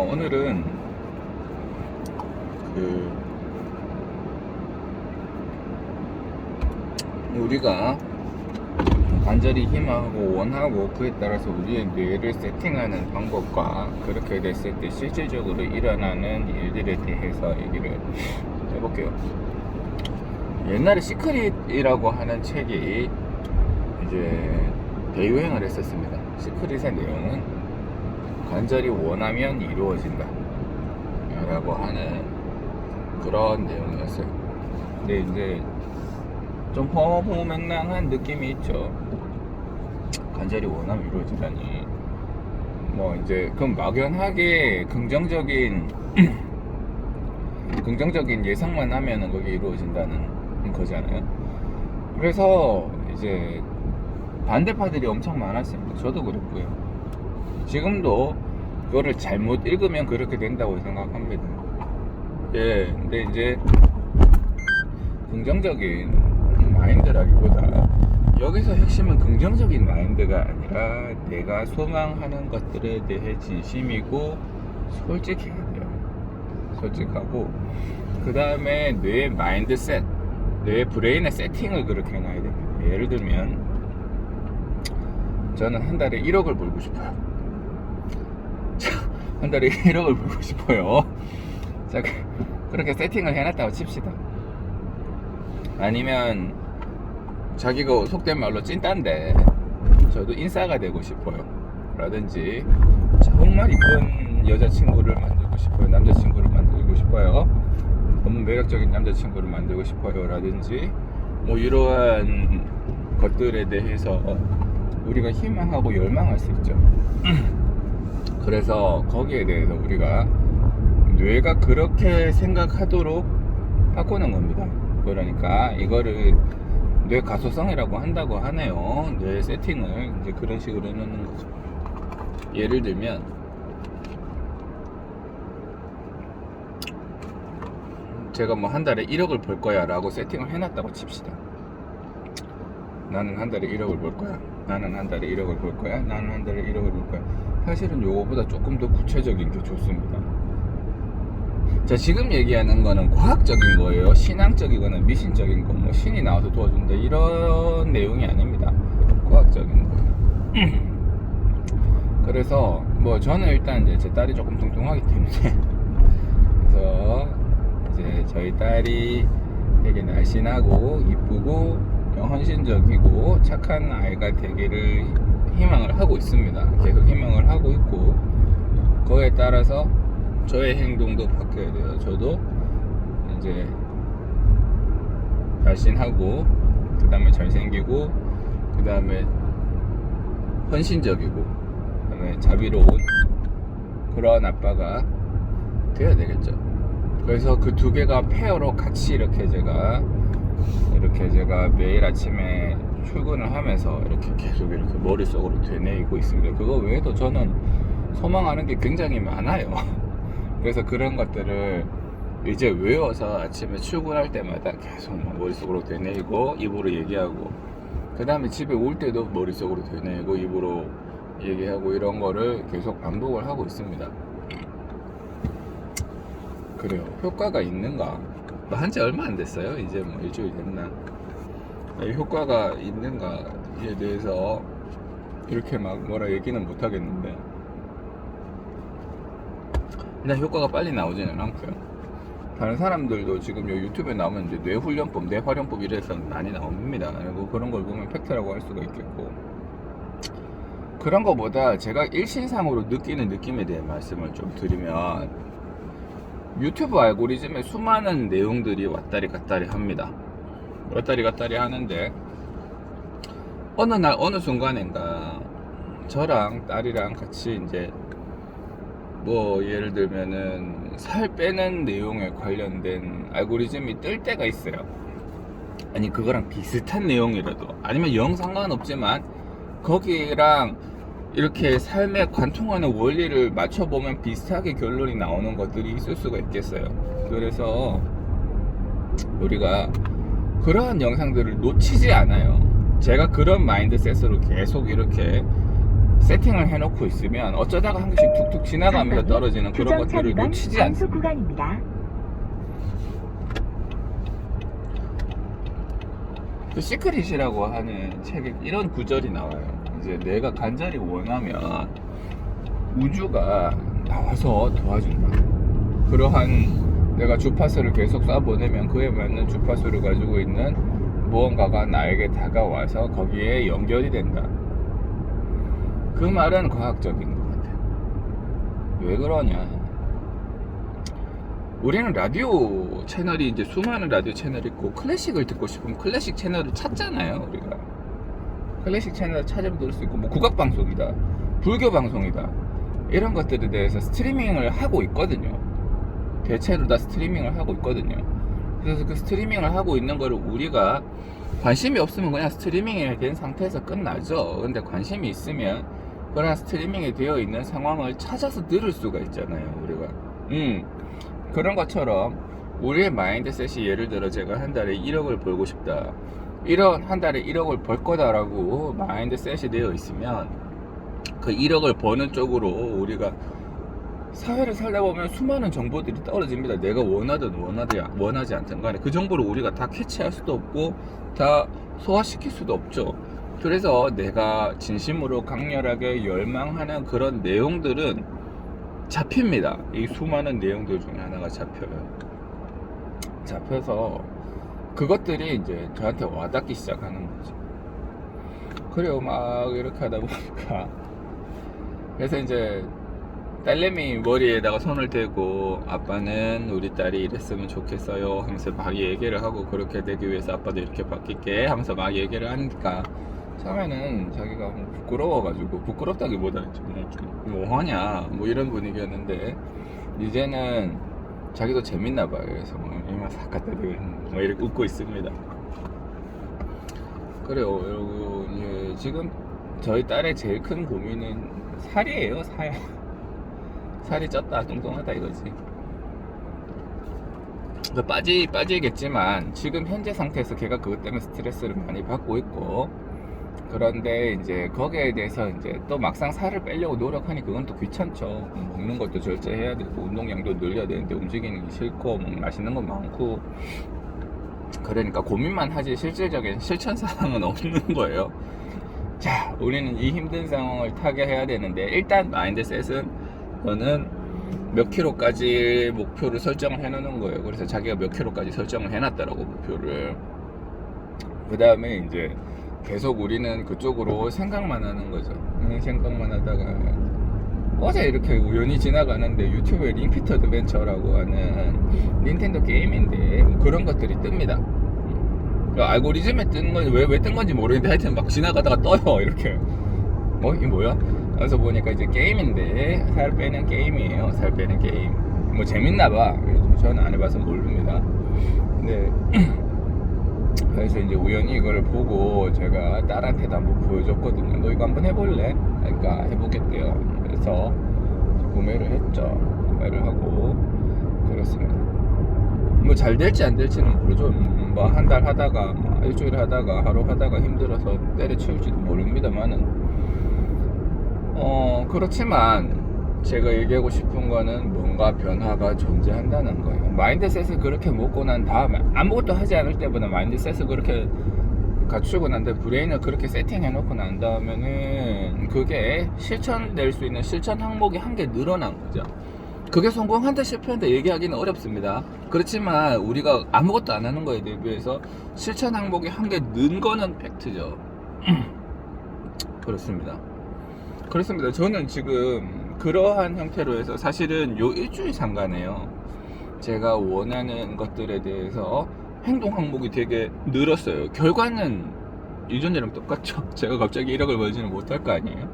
오늘은 우리가 간절히 희망하고 원하고 그에 따라서 우리의 뇌를 세팅하는 방법과 그렇게 됐을 때 실질적으로 일어나는 일들에 대해서 얘기를 해볼게요. 옛날에 시크릿이라고 하는 책이 이제 대유행을 했었습니다. 시크릿의 내용은 간절히 원하면 이루어진다 라고 하는 그런 내용이었어요. 근데 이제 좀 허무맹랑한 느낌이 있죠. 간절히 원하면 이루어지다니. 뭐 이제 그럼 막연하게 긍정적인 예상만 하면은 그게 이루어진다는 거잖아요. 그래서 이제 반대파들이 엄청 많았습니다. 저도 그랬고요. 지금도 그거를 잘못 읽으면 그렇게 된다고 생각합니다. 예, 근데 이제 긍정적인 마인드라기보다 여기서 핵심은 긍정적인 마인드가 아니라 내가 소망하는 것들에 대해 진심이고 솔직해야 돼요. 솔직하고 그 다음에 뇌의 마인드셋, 뇌의 브레인의 세팅을 그렇게 해놔야 됩니다. 예를 들면 저는 한 달에 1억을 벌고 싶어요. 한 달에 1억을 벌고 싶어요. 자, 그렇게 세팅을 해놨다고 칩시다. 아니면 자기가 속된 말로 찐딴데 저도 인싸가 되고 싶어요 라든지 정말 이쁜 여자친구를 만들고 싶어요, 남자친구를 만들고 싶어요, 너무 매력적인 남자친구를 만들고 싶어요 라든지 뭐 이러한 것들에 대해서 우리가 희망하고 열망할 수 있죠. 그래서 거기에 대해서 우리가 뇌가 그렇게 생각하도록 바꾸는 겁니다. 그러니까 이거를 뇌 가소성이라고 한다고 하네요. 뇌 세팅을 이제 그런 식으로 해놓는 거죠. 예를 들면 제가 뭐 한 달에 1억을 벌 거야 라고 세팅을 해놨다고 칩시다. 나는 한 달에 1억을 벌 거야, 나는 한 달에 1억을 벌 거야, 나는 한 달에 1억을 벌 거야. 사실은 요거보다 조금 더 구체적인 게 좋습니다. 자, 지금 얘기하는 거는 과학적인 거예요. 신앙적이거나 미신적인 거, 뭐 신이 나와서 도와준다 이런 내용이 아닙니다. 과학적인 거예요. 그래서 뭐 저는 일단 이제 제 딸이 조금 뚱뚱하기 때문에 그래서 이제 저희 딸이 되게 날씬하고 이쁘고 헌신적이고 착한 아이가 되기를 희망을 하고 있습니다. 계속 희망을 하고 있고 그거에 따라서 저의 행동도 바뀌어야 돼요. 저도 이제 날씬하고 그 다음에 잘생기고 그 다음에 헌신적이고 그 다음에 자비로운 그런 아빠가 돼야 되겠죠. 그래서 그 두 개가 페어로 같이 이렇게 제가 매일 아침에 출근을 하면서 이렇게 계속 이렇게 머릿속으로 되뇌이고 있습니다. 그거 외에도 저는 소망하는 게 굉장히 많아요. 그래서 그런 것들을 이제 외워서 아침에 출근할 때마다 계속 머릿속으로 되뇌이고 입으로 얘기하고 그 다음에 집에 올 때도 머릿속으로 되뇌이고 입으로 얘기하고 이런 거를 계속 반복을 하고 있습니다. 그래요. 효과가 있는가? 한지 얼마 안 됐어요. 이제 뭐 일주일 됐나? 효과가 있는가에 대해서 이렇게 막 뭐라 얘기는 못 하겠는데 일단 효과가 빨리 나오지는 않고요. 다른 사람들도 지금 요 유튜브에 나오면 이제 뇌훈련법, 뇌활용법 이래서 많이 나옵니다. 그리고 그런 걸 보면 팩트라고 할 수가 있겠고 그런 거보다 제가 일신상으로 느끼는 느낌에 대해 말씀을 좀 드리면 유튜브 알고리즘에 수많은 내용들이 왔다리 갔다리 합니다. 왔다리 갔다리 하는데 어느 날 어느 순간인가 저랑 딸이랑 같이 이제 뭐 예를 들면은 살 빼는 내용에 관련된 알고리즘이 뜰 때가 있어요. 아니 그거랑 비슷한 내용이라도 아니면 영 상관없지만 거기랑 이렇게 삶에 관통하는 원리를 맞춰보면 비슷하게 결론이 나오는 것들이 있을 수가 있겠어요. 그래서 우리가 그러한 영상들을 놓치지 않아요. 제가 그런 마인드셋으로 계속 이렇게 세팅을 해놓고 있으면 어쩌다가 한 개씩 툭툭 지나가면서 떨어지는 그런 것들을 놓치지 않습니다. 구간입니다. 그 시크릿이라고 하는 책에 이런 구절이 나와요. 이제 내가 간절히 원하면 우주가 나와서 도와준다. 그러한 내가 주파수를 계속 쏴보내면 그에 맞는 주파수를 가지고 있는 무언가가 나에게 다가와서 거기에 연결이 된다. 그 말은 과학적인 것 같아요. 왜 그러냐? 우리는 라디오 채널이 이제 수많은 라디오 채널이 있고 클래식을 듣고 싶으면 클래식 채널을 찾잖아요. 우리가 클래식 채널을 찾으면 들을 수 있고 뭐 국악방송이다, 불교 방송이다, 이런 것들에 대해서 스트리밍을 하고 있거든요. 대체로 다 스트리밍을 하고 있거든요. 그래서 그 스트리밍을 하고 있는 거를 우리가 관심이 없으면 그냥 스트리밍이 된 상태에서 끝나죠. 근데 관심이 있으면 그런 스트리밍이 되어 있는 상황을 찾아서 들을 수가 있잖아요. 우리가 그런 것처럼 우리의 마인드셋이, 예를 들어 제가 한 달에 1억을 벌고 싶다, 한 달에 1억을 벌 거다라고 마인드셋이 되어 있으면 그 1억을 버는 쪽으로 우리가 사회를 살다 보면 수많은 정보들이 떨어집니다. 내가 원하든 원하지 않든 간에 그 정보를 우리가 다 캐치할 수도 없고 다 소화시킬 수도 없죠. 그래서 내가 진심으로 강렬하게 열망하는 그런 내용들은 잡힙니다. 이 수많은 내용들 중에 하나가 잡혀서 그것들이 이제 저한테 와닿기 시작하는 거죠. 그래요. 막 이렇게 하다 보니까 그래서 이제 딸내미 머리에다가 손을 대고 아빠는 우리 딸이 이랬으면 좋겠어요 하면서 막 얘기를 하고, 그렇게 되기 위해서 아빠도 이렇게 바뀔게 하면서 막 얘기를 하니까 처음에는 자기가 부끄러워가지고, 부끄럽다기보다는 뭐하냐 뭐 이런 분위기였는데 이제는 자기도 재밌나봐요. 그래서 이만 싹 갖다 대고 뭐 이렇게 웃고 있습니다. 그래요 여러분. 예, 지금 저희 딸의 제일 큰 고민은 살이에요. 살이 쪘다, 뚱뚱하다 이거지. 빠지겠지만 지금 현재 상태에서 걔가 그것 때문에 스트레스를 많이 받고 있고, 그런데 이제 거기에 대해서 이제 또 막상 살을 빼려고 노력하니 그건 또 귀찮죠. 먹는 것도 절제해야 되고 운동량도 늘려야 되는데 움직이는 게 싫고 뭐 맛있는 건 많고, 그러니까 고민만 하지 실질적인 실천 사항은 없는 거예요. 자, 우리는 이 힘든 상황을 타개해야 되는데 일단 마인드셋은 저는 몇 킬로까지 목표를 설정을 해놓는 거예요. 그래서 자기가 몇 킬로까지 설정을 해놨더라고, 목표를. 그 다음에 이제 계속 우리는 그쪽으로 생각만 하는 거죠. 생각만 하다가 어제 이렇게 우연히 지나가는데 유튜브에 링피트 어드벤처라고 하는 닌텐도 게임인데 뭐 그런 것들이 뜹니다. 알고리즘에 뜬 건지 왜 뜬 건지 모르겠는데 하여튼 막 지나가다가 떠요. 이렇게 이게 뭐야? 그래서 보니까 이제 게임인데 살 빼는 게임이에요. 살 빼는 게임. 뭐 재밌나봐. 저는 안 해봐서 모릅니다. 근데 그래서 이제 우연히 이걸 보고 제가 딸한테도 한번 보여줬거든요. 너 이거 한번 해볼래? 그러니까 해보겠대요. 그래서 구매를 했죠. 구매를 하고 그렇습니다. 뭐 잘 될지 안 될지는 모르죠. 뭐 한 달 하다가 뭐 일주일 하다가 하루 하다가 힘들어서 때려치울지도 모릅니다만은 그렇지만 제가 얘기하고 싶은 거는 뭔가 변화가 존재한다는 거예요. 마인드셋을 그렇게 먹고 난 다음에 아무것도 하지 않을 때보다 마인드셋을 그렇게 갖추고 난 다음에 브레인을 그렇게 세팅해 놓고 난 다음에는 그게 실천될 수 있는 실천 항목이 한 개 늘어난 거죠. 그게 성공한다 실패한다 얘기하기는 어렵습니다. 그렇지만 우리가 아무것도 안 하는 거에 대비해서 실천 항목이 한 개 는 거는 팩트죠. 그렇습니다. 저는 지금 그러한 형태로 해서 사실은 요 일주일 상간에요, 제가 원하는 것들에 대해서 행동 항목이 되게 늘었어요. 결과는 이전이랑 똑같죠. 제가 갑자기 1억을 벌지는 못할 거 아니에요.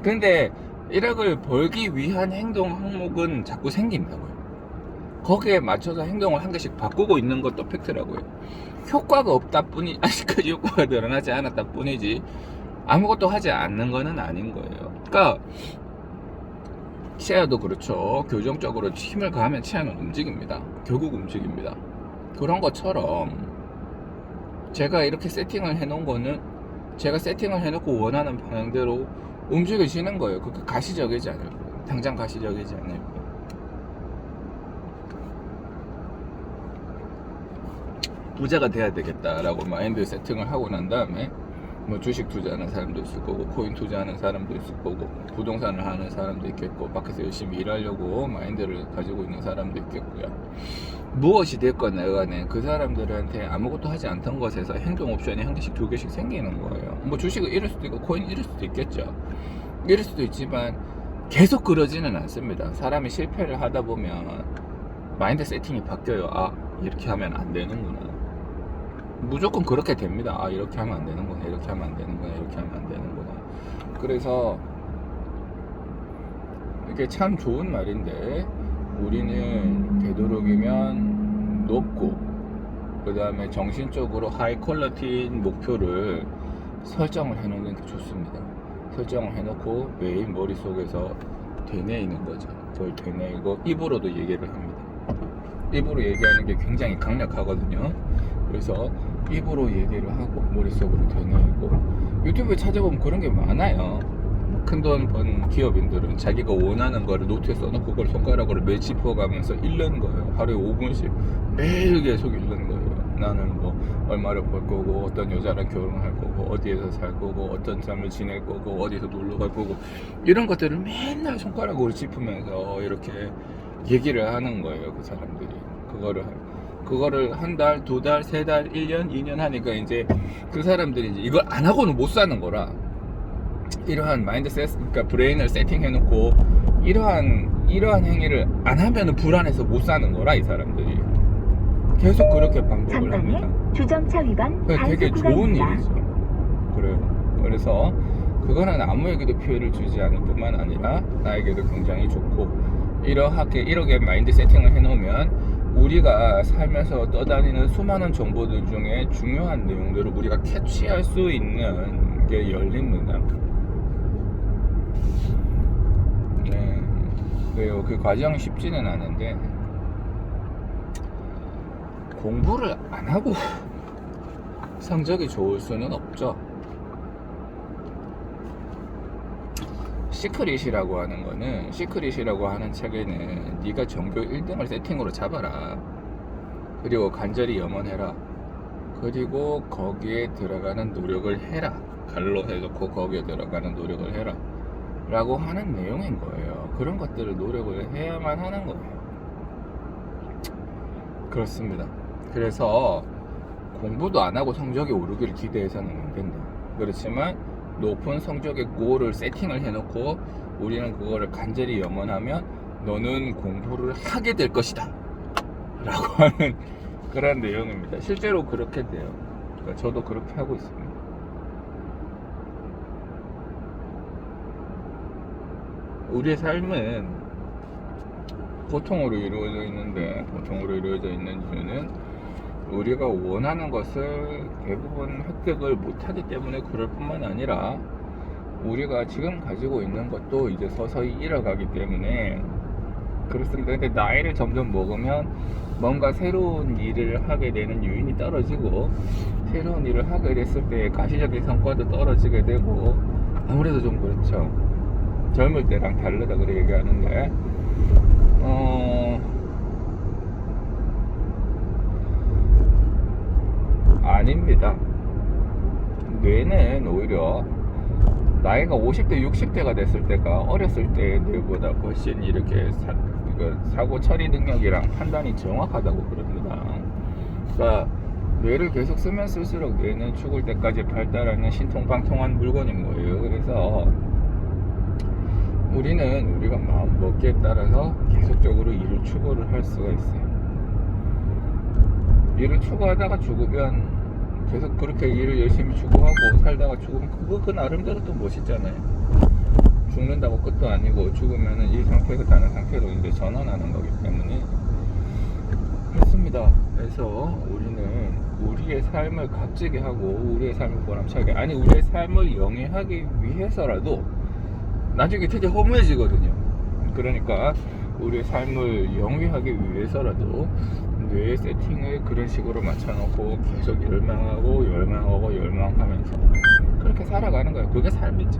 근데 1억을 벌기 위한 행동 항목은 자꾸 생긴다고요. 거기에 맞춰서 행동을 한 개씩 바꾸고 있는 것도 팩트라고요. 효과가 없다 뿐이, 아직까지 효과가 드러나지 않았다 뿐이지 아무것도 하지 않는 거는 아닌 거예요. 그러니까 치아도 그렇죠. 교정적으로 힘을 가하면 치아는 움직입니다. 결국 움직입니다. 그런 것처럼 제가 이렇게 세팅을 해놓은 거는 제가 세팅을 해놓고 원하는 방향대로 움직여지는 거예요. 그 가시적이지 않을 거예요. 당장 가시적이지 않을 거예요. 부자가 돼야 되겠다라고 마인드 세팅을 하고 난 다음에 뭐 주식 투자하는 사람도 있을 거고 코인 투자하는 사람도 있을 거고 부동산을 하는 사람도 있겠고 밖에서 열심히 일하려고 마인드를 가지고 있는 사람도 있겠고요. 무엇이 됐건 간에 그 사람들한테 아무것도 하지 않던 것에서 행동 옵션이 한 개씩 두 개씩 생기는 거예요. 뭐 주식을 잃을 수도 있고 코인 잃을 수도 있겠죠. 잃을 수도 있지만 계속 그러지는 않습니다. 사람이 실패를 하다 보면 마인드 세팅이 바뀌어요. 아, 이렇게 하면 안 되는구나. 무조건 그렇게 됩니다. 아, 이렇게 하면 안 되는구나, 이렇게 하면 안 되는구나, 이렇게 하면 안 되는구나. 그래서 이게 참 좋은 말인데 우리는 되도록이면 높고 그 다음에 정신적으로 하이 퀄리티인 목표를 설정을 해놓는 게 좋습니다. 설정을 해놓고 매일 머릿속에서 되뇌이는 거죠. 그걸 되뇌이고 입으로도 얘기를 합니다. 입으로 얘기하는 게 굉장히 강력하거든요. 그래서 입으로 얘기를 하고 머릿속으로 되뇌이고 유튜브에 찾아보면 그런 게 많아요. 큰돈 번 기업인들은 자기가 원하는 거를 노트에 써놓고 그걸 손가락으로 매일 짚어가면서 읽는 거예요. 하루에 5분씩 매일 계속 읽는 거예요. 나는 뭐 얼마를 벌 거고 어떤 여자랑 결혼할 거고 어디에서 살 거고 어떤 삶을 지낼 거고 어디서 놀러 갈 거고 이런 것들을 맨날 손가락으로 짚으면서 이렇게 얘기를 하는 거예요. 그 사람들이 그거를 한 달, 두 달, 세 달, 1년, 2년 하니까 이제 그 사람들이 이제 이걸 안 하고는 못 사는 거라 이러한 마인드셋, 그러니까 브레인을 세팅해놓고 이러한 행위를 안 하면은 불안해서 못 사는 거라 이 사람들이 계속 그렇게 반복을 합니다. 주정차 위반 되게 좋은 일이죠. 그래요. 그래서 그거는 아무에게도 피해를 주지 않을 뿐만 아니라 나에게도 굉장히 좋고 이렇게 마인드 세팅을 해놓으면 우리가 살면서 떠다니는 수많은 정보들 중에 중요한 내용들을 우리가 캐치할 수 있는 게 열립니다. 네, 그래요. 그 과정이 쉽지는 않은데 공부를 안 하고 성적이 좋을 수는 없죠. 시크릿이라고 하는 책에는 네가 전교 1등을 세팅으로 잡아라. 그리고 간절히 염원해라. 그리고 거기에 들어가는 노력을 해라. 갈로 해놓고 거기에 들어가는 노력을 해라. 라고 하는 내용인 거예요. 그런 것들을 노력을 해야만 하는 거예요. 그렇습니다. 그래서 공부도 안 하고 성적이 오르기를 기대해서는 안 된다. 그렇지만 높은 성적의 골을 세팅을 해놓고 우리는 그거를 간절히 염원하면 너는 공부를 하게 될 것이다 라고 하는 그런 내용입니다. 실제로 그렇게 돼요. 그러니까 저도 그렇게 하고 있습니다. 우리의 삶은 고통으로 이루어져 있는데 고통으로 이루어져 있는 이유는 우리가 원하는 것을 대부분 획득을 못하기 때문에 그럴 뿐만 아니라 우리가 지금 가지고 있는 것도 이제 서서히 잃어가기 때문에 그렇습니다. 근데 나이를 점점 먹으면 뭔가 새로운 일을 하게 되는 요인이 떨어지고 새로운 일을 하게 됐을 때 가시적인 성과도 떨어지게 되고 아무래도 좀 그렇죠. 젊을 때랑 다르다 그래 얘기하는데 아닙니다. 뇌는 오히려 나이가 50대, 60대가 됐을 때가 어렸을 때의 뇌보다 훨씬 이렇게 사고 처리 능력이랑 판단이 정확하다고 그럽니다. 그러니까 뇌를 계속 쓰면 쓸수록 뇌는 죽을 때까지 발달하는 신통방통한 물건인 거예요. 그래서 우리는 우리가 마음 먹기에 따라서 계속적으로 일을 추구를 할 수가 있어요. 일을 추구하다가 죽으면 계속 그렇게 일을 열심히 추구하고 살다가 죽으면 그 나름대로 또 멋있잖아요. 죽는다고 끝도 아니고 죽으면은 이 상태에서 다른 상태로 이제 전환하는 거기 때문에 그렇습니다. 그래서 우리는 우리의 삶을 값지게 하고 우리의 삶을 보람차게 우리의 삶을 영위하기 위해서라도 나중에 되게 허무해지거든요. 그러니까 우리의 삶을 영위하기 위해서라도 뇌의 세팅을 그런 식으로 맞춰놓고 계속 열망하면서 그렇게 살아가는 거예요. 그게 삶이죠.